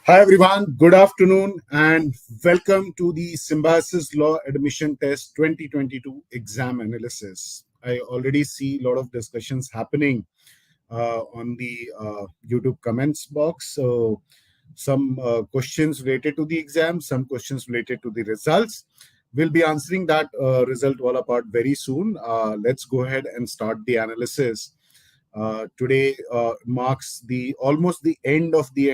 Hi everyone, good afternoon and welcome to the Symbiosis Law Admission Test 2022 exam analysis. I already see a lot of discussions happening on the YouTube comments box. So some questions related to the exam, some questions related to the results. We'll be answering that result wala part very soon. Let's go ahead and start the analysis. Today marks the almost the end of the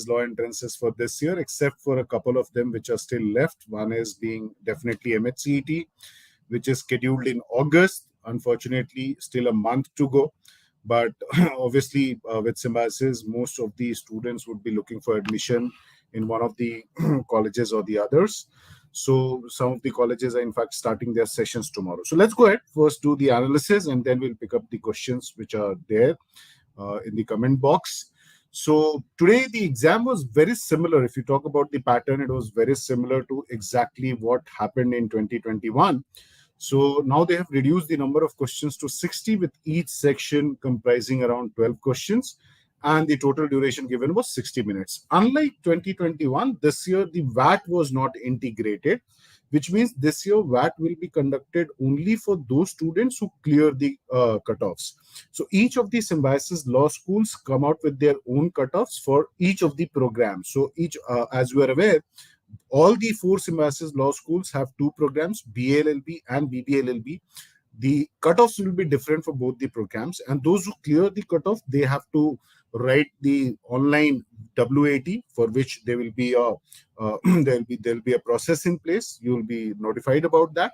law entrances for this year, except for a couple of them which are still left. One is being definitely MHCET, which is scheduled in August. Unfortunately, still a month to go. But obviously, with Symbiosis, most of the students would be looking for admission in one of the colleges or the others. So some of the colleges are in fact starting their sessions tomorrow. So let's go ahead first do the analysis and then we'll pick up the questions which are there in the comment box. So today the exam was very similar. If you talk about the pattern, it was very similar to exactly what happened in 2021. So now they have reduced the number of questions to 60, with each section comprising around 12 questions, and the total duration given was 60 minutes. Unlike 2021, this year the VAT was not integrated, which means this year VAT will be conducted only for those students who clear the cutoffs. So each of the Symbiosis law schools come out with their own cutoffs for each of the programs. So each, as you are aware, all the four Symbiosis law schools have two programs, BLLB and BBLLB. The cutoffs will be different for both the programs, and those who clear the cutoff, they have to write the online WAT, for which there will be a there'll be a process in place. You will be notified about that,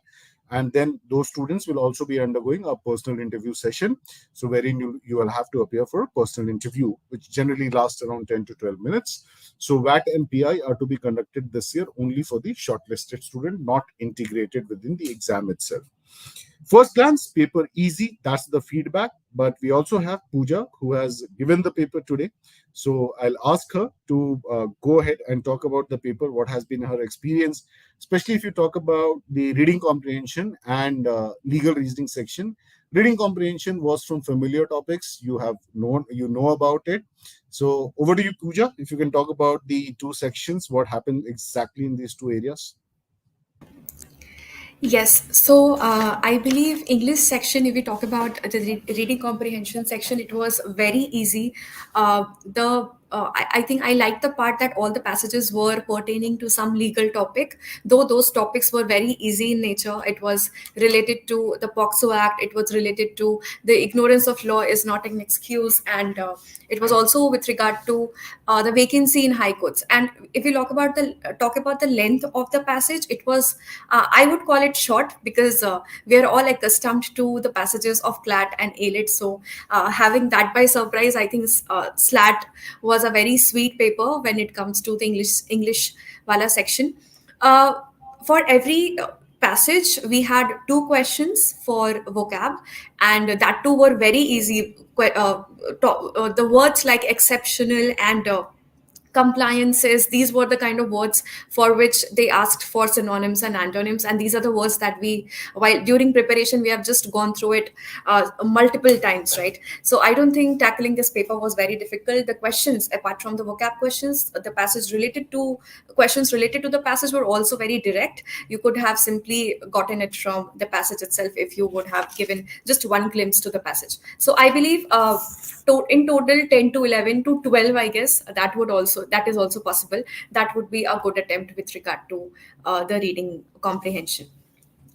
and then those students will also be undergoing a personal interview session, so wherein you will have to appear for a personal interview, which generally lasts around 10 to 12 minutes. So VAT and PI are to be conducted this year only for the shortlisted student, not integrated within the exam itself. First glance, paper easy. That's the feedback. But we also have Pooja, who has given the paper today. So I'll ask her to go ahead and talk about the paper, what has been her experience, especially if you talk about the reading comprehension and legal reasoning section. Reading comprehension was from familiar topics. You know about it. So over to you, Pooja. If you can talk about the two sections, what happened exactly in these two areas. Yes, so I believe English section, if we talk about the reading comprehension section, it was very easy. I think I liked the part that all the passages were pertaining to some legal topic, though those topics were very easy in nature. It was related to the POXO Act, it was related to the ignorance of law is not an excuse, and it was also with regard to the vacancy in high courts. And if we talk about the length of the passage, it was I would call it short because we are all accustomed to the passages of CLAT and ALIT. So having that by surprise, I think SLAT was a very sweet paper when it comes to the English wala section. For every passage, we had two questions for vocab, and that too were very easy. The words like exceptional and compliances, these were the kind of words for which they asked for synonyms and antonyms, and these are the words that we, while during preparation, we have just gone through it multiple times, right? So I don't think tackling this paper was very difficult. The questions, apart from the vocab questions, the passage related to questions related to the passage were also very direct. You could have simply gotten it from the passage itself if you would have given just one glimpse to the passage. So I believe in total 10 to 11 to 12, I guess that is also possible. That would be a good attempt with regard to the reading comprehension.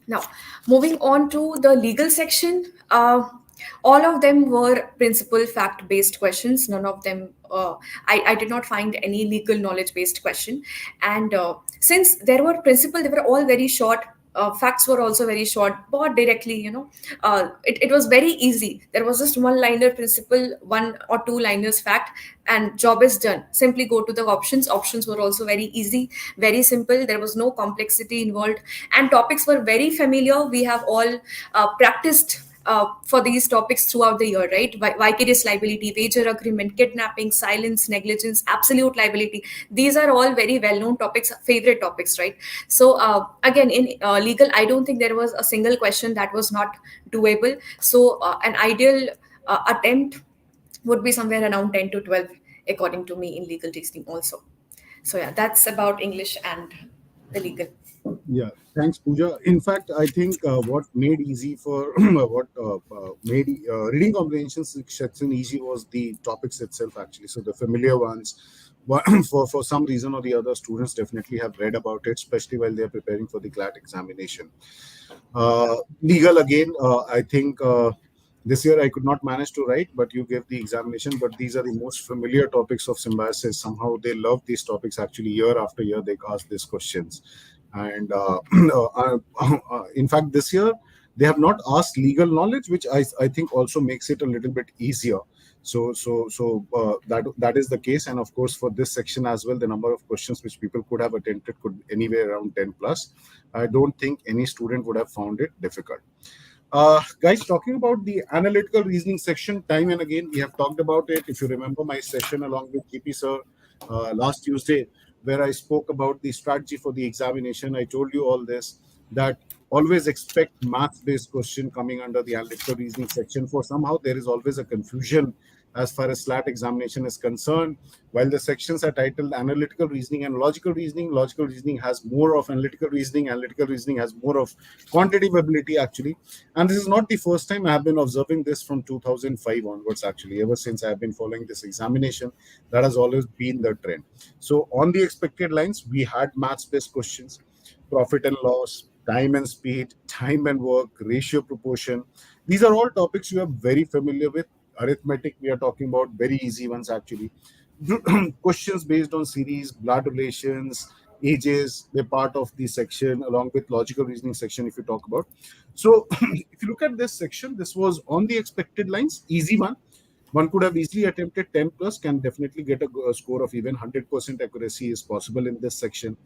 Now, moving on to the legal section, all of them were principal fact based questions. None of them, I did not find any legal knowledge based question. And since there were principal, they were all very short. Facts were also very short, but directly, it was very easy. There was just one liner principle, one or two liners fact, and job is done. Simply go to the options were also very easy, very simple. There was no complexity involved, and topics were very familiar. We have all practiced for these topics throughout the year, right? Vicarious liability, wager agreement, kidnapping, silence, negligence, absolute liability. These are all very well-known topics, favorite topics, right? So again, in legal, I don't think there was a single question that was not doable. So an ideal attempt would be somewhere around 10 to 12, according to me, in legal reasoning also. So yeah, that's about English and the legal. Yeah, thanks, Pooja. In fact, I think what made easy for what made reading comprehension section easy was the topics itself, actually. So the familiar ones, for some reason or the other, students definitely have read about it, especially while they are preparing for the CLAT examination. Legal again, I think this year I could not manage to write, but you gave the examination. But these are the most familiar topics of symbiosis. Somehow they love these topics. Actually, year after year they ask these questions, and in fact, this year they have not asked legal knowledge, which I think also makes it a little bit easier. So that is the case, and of course for this section as well, the number of questions which people could have attempted could anywhere around 10 plus. I don't think any student would have found it difficult. Guys, talking about the analytical reasoning section, time and again, we have talked about it. If you remember my session along with GP sir last Tuesday, where I spoke about the strategy for the examination, I told you all this, that always expect math-based question coming under the analytical reasoning section. For somehow there is always a confusion as far as SLAT examination is concerned. While the sections are titled analytical reasoning and logical reasoning has more of analytical reasoning has more of quantitative ability, actually. And this is not the first time I have been observing this from 2005 onwards, actually. Ever since I have been following this examination, that has always been the trend. So on the expected lines, we had maths-based questions, profit and loss, time and speed, time and work, ratio proportion. These are all topics you are very familiar with. Arithmetic, we are talking about very easy ones, actually. Questions based on series, blood relations, ages, they're part of the section along with logical reasoning section if you talk about. So if you look at this section, this was on the expected lines, easy one could have easily attempted 10 plus, can definitely get a score of even 100% accuracy is possible in this section.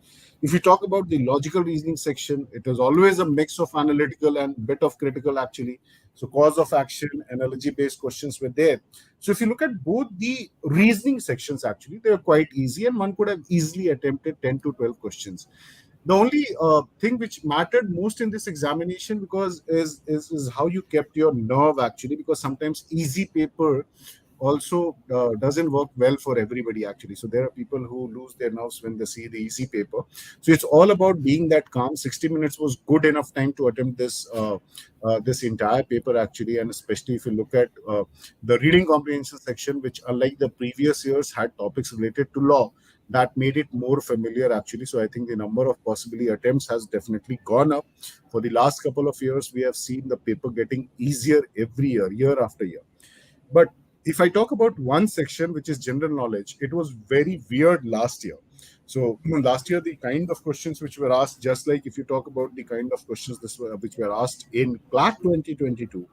If you talk about the logical reasoning section, it was always a mix of analytical and bit of critical, actually. So cause of action, analogy based questions were there. So if you look at both the reasoning sections, actually, they were quite easy and one could have easily attempted 10 to 12 questions. The only thing which mattered most in this examination because is how you kept your nerve, actually, because sometimes easy paper also doesn't work well for everybody, actually. So there are people who lose their nerves when they see the easy paper. So it's all about being that calm. 60 minutes was good enough time to attempt this entire paper, actually. And especially if you look at the reading comprehension section, which unlike the previous years had topics related to law, that made it more familiar, actually. So I think the number of possibly attempts has definitely gone up. For the last couple of years, we have seen the paper getting easier every year, year after year. But if I talk about one section, which is general knowledge, it was very weird last year. So last year, the kind of questions which were asked, just like if you talk about the kind of questions which were asked in CLAT 2022,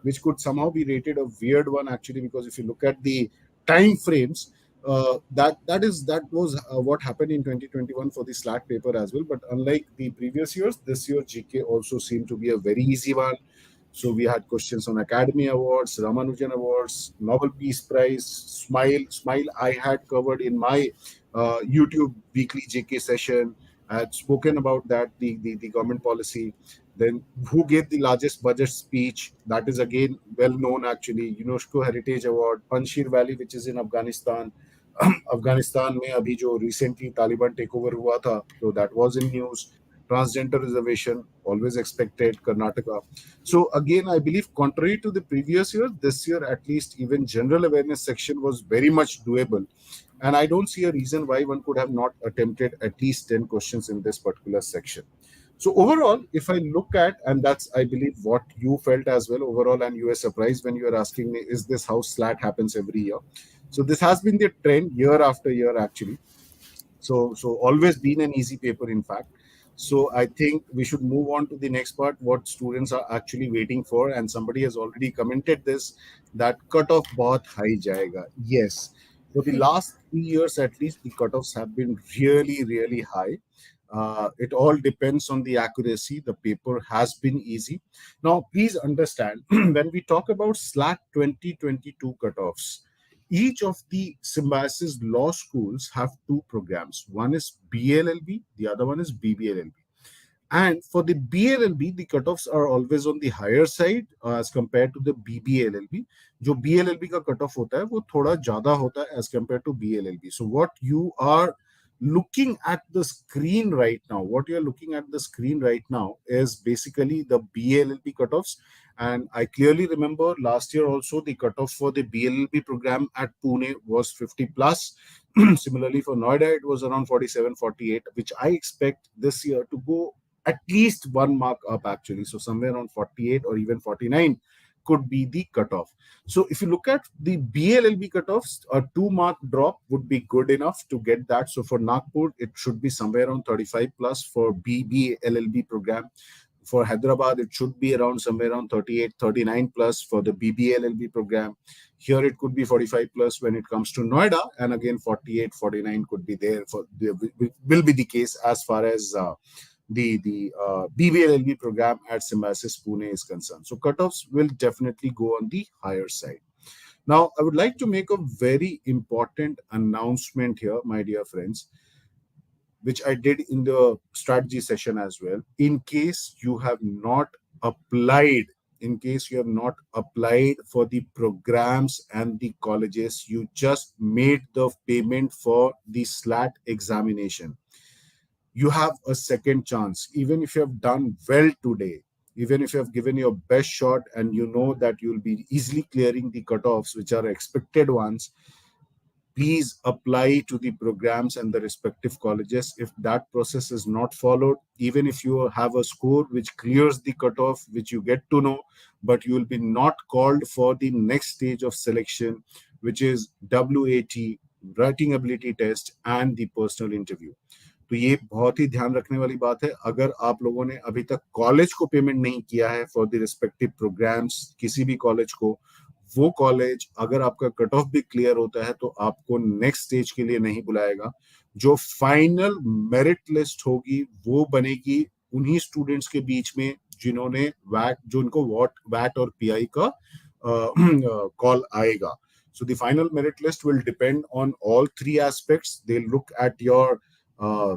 which could somehow be rated a weird one, actually, because if you look at the time frames, that was what happened in 2021 for the SLAT paper as well. But unlike the previous years, this year GK also seemed to be a very easy one. So we had questions on Academy Awards, Ramanujan Awards, Nobel Peace Prize, Smile. I had covered in my YouTube weekly JK session. I had spoken about that, the government policy. Then who gave the largest budget speech? That is again well known, actually. UNESCO Heritage Award, Panjshir Valley, which is in Afghanistan. Afghanistan में अभी जो recently Taliban take over हुआ था, तो that was in news. Transgender reservation, always expected, Karnataka. So again, I believe contrary to the previous year, this year at least even general awareness section was very much doable. And I don't see a reason why one could have not attempted at least 10 questions in this particular section. So overall, if I look at, and that's, I believe, what you felt as well overall, and you were surprised when you were asking me, is this how SLAT happens every year? So this has been the trend year after year, actually. So always been an easy paper, in fact. So I think we should move on to the next part, what students are actually waiting for. And somebody has already commented this, that cutoff bahut high jayega. Yes. For the last 3 years, at least, the cutoffs have been really, really high. It all depends on the accuracy. The paper has been easy. Now, please understand, when we talk about SLAT 2022 cutoffs, each of the Symbiosis law schools have two programs. One is BLLB, the other one is BBLLB. And for the BLLB, the cutoffs are always on the higher side as compared to the BBLLB. जो BLLB का cutoff होता है वो थोड़ा ज़्यादा होता है as compared to BLLB. So what you are looking at the screen right now, what you're looking at the screen right now is basically the BLLB cutoffs. And I clearly remember last year also the cutoff for the BLLB program at Pune was 50 plus. Similarly for Noida, it was around 47, 48, which I expect this year to go at least 1 mark up actually. So somewhere around 48 or even 49 could be the cutoff. So if you look at the BLLB cutoffs, a 2 mark drop would be good enough to get that. So for Nagpur, it should be somewhere around 35 plus for BBLLB program. For Hyderabad, it should be around somewhere around 38, 39 plus for the BBLLB program. Here it could be 45 plus when it comes to Noida, and again 48, 49 could be there for will be the case as far as the BBLLB program at Symbiosis Pune is concerned. So cutoffs will definitely go on the higher side. Now, I would like to make a very important announcement here, my dear friends, which I did in the strategy session as well. In case you have not applied, in case you have not applied for the programs and the colleges, you just made the payment for the SLAT examination, you have a second chance. Even if you have done well today, even if you have given your best shot and you know that you'll be easily clearing the cutoffs, which are expected ones, please apply to the programs and the respective colleges. If that process is not followed, even if you have a score which clears the cutoff, which you get to know, but you will be not called for the next stage of selection, which is WAT, writing ability test, and the personal interview. तो ये बहुत ही ध्यान रखने वाली बात है. अगर आप लोगों ने अभी तक कॉलेज को पेमेंट नहीं किया है फॉर द रिस्पेक्टिव प्रोग्राम्स, किसी भी कॉलेज को, वो कॉलेज अगर आपका कट ऑफ भी क्लियर होता है तो आपको नेक्स्ट स्टेज के लिए नहीं बुलाएगा. जो फाइनल मेरिट लिस्ट होगी वो बनेगी उन्हीं स्टूडेंट्स के बीच में जिन्होंने वैट, जो उनको वैट और पीआई का कॉल आएगा. So the final merit list will depend on all three aspects. Uh,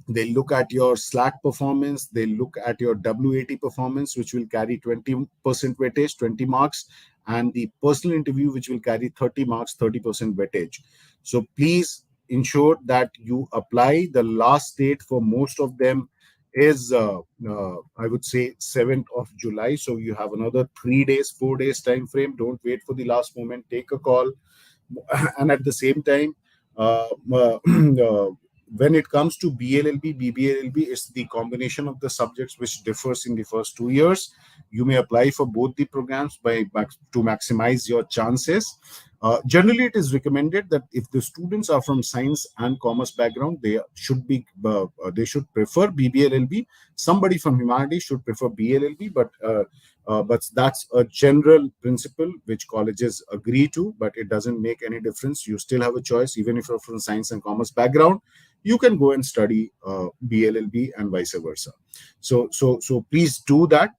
they look at your SLAT performance, they look at your WAT performance, which will carry 20% weightage, 20 marks, and the personal interview, which will carry 30 marks, 30% weightage. So please ensure that you apply. The last date for most of them is, I would say, 7th of July. So you have another 3 days, 4 days time frame. Don't wait for the last moment. Take a call. And at the same time, when it comes to BLLB, BBLLB, it's the combination of the subjects which differs in the first 2 years. You may apply for both the programs to maximize your chances. Generally, it is recommended that if the students are from science and commerce background, they should prefer BBLLB. Somebody from humanities should prefer BLLB, but that's a general principle which colleges agree to, but it doesn't make any difference. You still have a choice. Even if you're from science and commerce background, you can go and study BLLB and vice versa. So please do that.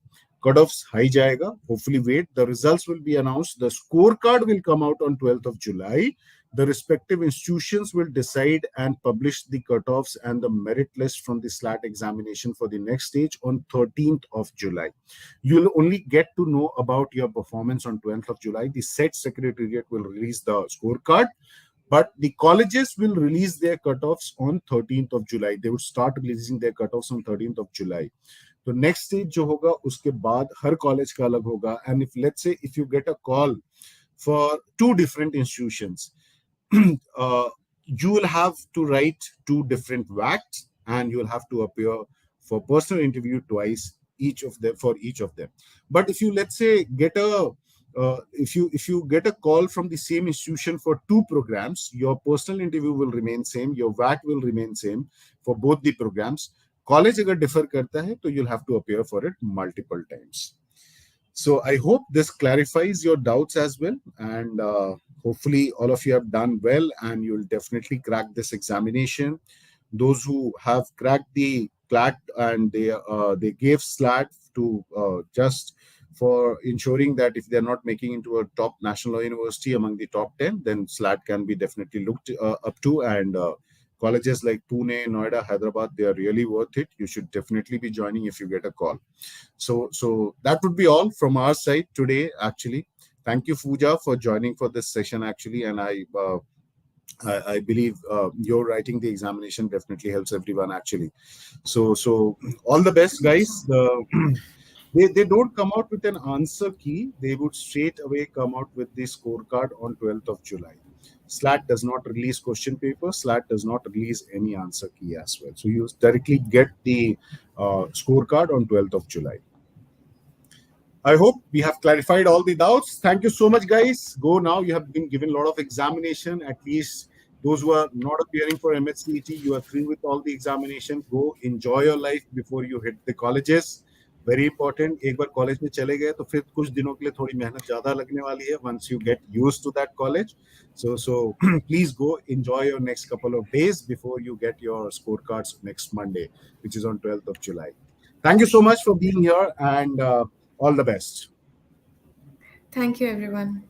Cutoffs high jayega. Hopefully wait. The results will be announced. The scorecard will come out on 12th of July. The respective institutions will decide and publish the cutoffs and the merit list from the SLAT examination for the next stage on 13th of July. You'll only get to know about your performance on 12th of July. The SET Secretariat will release the scorecard, but the colleges will release their cutoffs on 13th of July. They would start releasing their cutoffs on 13th of July. तो next stage जो होगा उसके बाद हर college का अलग होगा. And if let's say if you get a call for 2 different institutions, you will have to write 2 different WACs and you will have to appear for personal interview twice each of them. But if you, let's say, get a if you get a call from the same institution for 2 programs, your personal interview will remain same, your WAC will remain same for both the programs. College agar differ karta hai, to you'll have to appear for it multiple times. So I hope this clarifies your doubts as well, and hopefully all of you have done well and you'll definitely crack this examination. Those who have cracked the CLAT and they gave SLAT to just for ensuring that if they're not making into a top national law university among the top 10, then SLAT can be definitely looked up to, and colleges like Pune, Noida, Hyderabad, they are really worth it. You should definitely be joining if you get a call. So that would be all from our side today, actually. Thank you, Pooja, for joining for this session, actually. And I believe your writing the examination definitely helps everyone actually. So all the best, guys. They don't come out with an answer key. They would straight away come out with the scorecard on 12th of July. SLAT does not release question paper. SLAT does not release any answer key as well. So you directly get the scorecard on 12th of July. I hope we have clarified all the doubts. Thank you so much, guys. Go now. You have been given a lot of examination. At least those who are not appearing for MHCET, you are through with all the examination. Go enjoy your life before you hit the colleges. Very important. एक बार college में चले गए तो फिर कुछ दिनों के लिए थोड़ी मेहनत ज्यादा लगने वाली है. Once you get used to that college, so please go enjoy your next couple of days before you get your scorecards next Monday, which is on 12th of July. Thank you so much for being here and. All the best. Thank you, everyone.